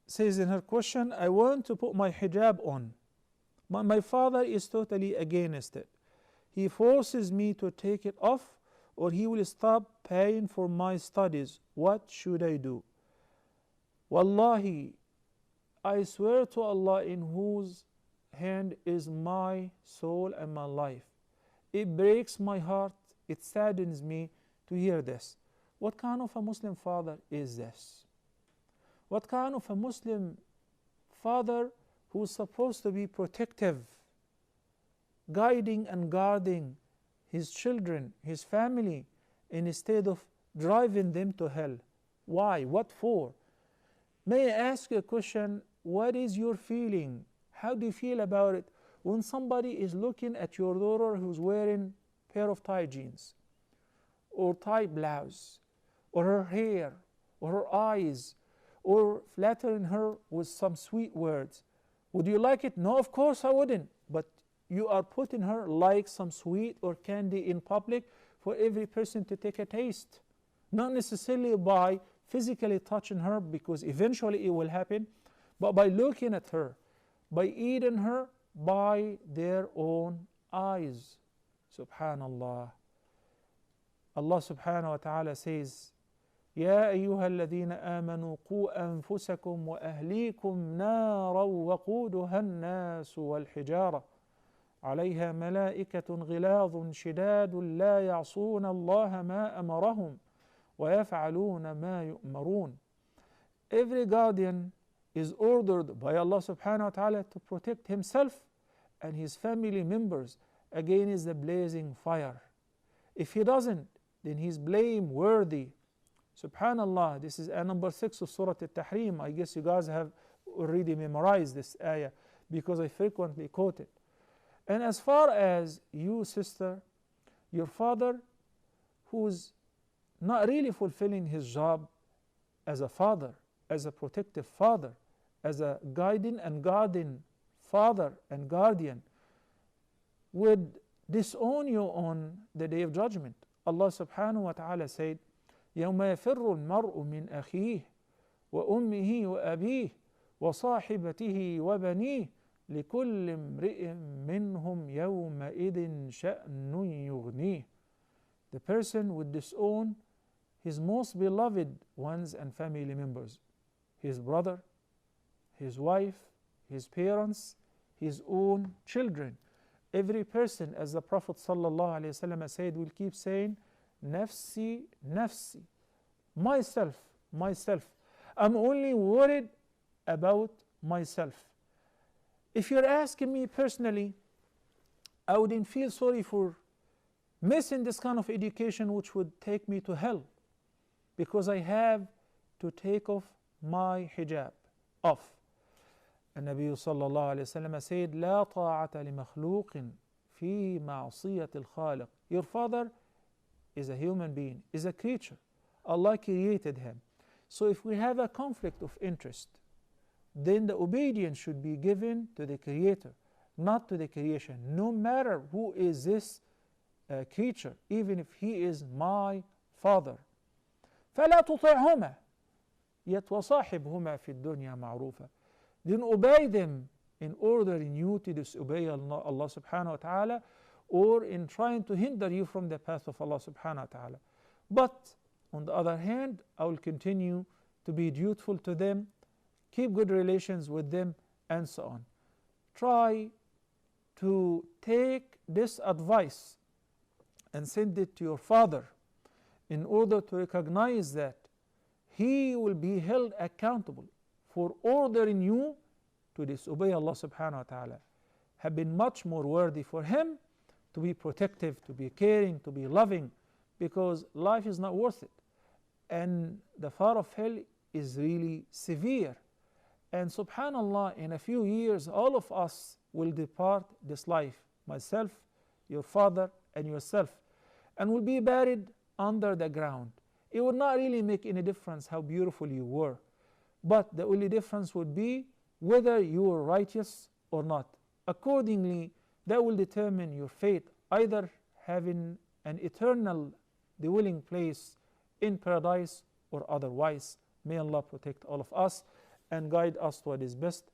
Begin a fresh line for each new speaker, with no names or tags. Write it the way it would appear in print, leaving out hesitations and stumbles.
says in her question, I want to put my hijab on, but my father is totally against it. He forces me to take it off or he will stop paying for my studies. What should I do? Wallahi, I swear to Allah in whose hand is my soul and my life. It breaks my heart, it saddens me to hear this. What kind of a Muslim father is this? What kind of a Muslim father who is supposed to be protective, guiding and guarding his children, his family, instead of driving them to hell? Why? What for? May I ask you a question? What is your feeling? How do you feel about it when somebody is looking at your daughter who's wearing a pair of tight jeans or tight blouse, or her hair, or her eyes, or flattering her with some sweet words? Would you like it? No, of course I wouldn't. But you are putting her like some sweet or candy in public for every person to take a taste. Not necessarily by physically touching her, because eventually it will happen, but by looking at her, by eating her by their own eyes. Subhanallah. Allah subhanahu wa ta'ala says, يا أيها الذين آمنوا قوا أنفسكم وأهليكم نارا وقودها الناس والحجارة عليها ملائكة غلاظ شداد لا يعصون الله ما أمرهم ويفعلون ما يؤمرون. Every guardian is ordered by Allah subhanahu wa ta'ala to protect himself and his family members against the blazing fire. If he doesn't, then he is blameworthy. Subhanallah, this is number 6 of Surah Al-Tahrim. I guess you guys have already memorized this ayah because I frequently quote it. And as far as you, sister, your father who's not really fulfilling his job as a father, as a protective father, as a guiding and guarding father and guardian, would disown you on the Day of Judgment. Allah subhanahu wa ta'ala said, يوم يفر المرء من أخيه وأمه وأبيه وصاحبته وبنيه لكل امرئ منهم يومئذ شأن يغنيه. The person would disown his most beloved ones and family members, his brother, his wife, his parents, his own children. Every person, as the Prophet ﷺ said, will keep saying, Nafsi, nafsi, myself, myself. I'm only worried about myself. If you're asking me personally, I wouldn't feel sorry for missing this kind of education which would take me to hell, because I have to take off my hijab off. النبي صلى الله عليه وسلم said, لا طاعة لمخلوق في معصية الخالق. Your father is a human being, is a creature. Allah created him. So if we have a conflict of interest, then the obedience should be given to the Creator, not to the creation, no matter who is this creature, even if he is my father. فلا تطعهما yet وصاحبهما في الدنيا معروفا. Then obey them in ordering you to disobey Allah subhanahu wa ta'ala, or in trying to hinder you from the path of Allah subhanahu wa ta'ala. But on the other hand, I will continue to be dutiful to them, keep good relations with them, and so on. Try to take this advice and send it to your father in order to recognize that he will be held accountable for ordering you to disobey Allah subhanahu wa ta'ala. Have been much more worthy for him to be protective, to be caring, to be loving, because life is not worth it. And the fire of hell is really severe. And subhanallah, in a few years, all of us will depart this life, myself, your father, and yourself, and will be buried under the ground. It would not really make any difference how beautiful you were, but the only difference would be whether you were righteous or not. Accordingly, that will determine your fate, either having an eternal dwelling place in paradise or otherwise. May Allah protect all of us and guide us to what is best.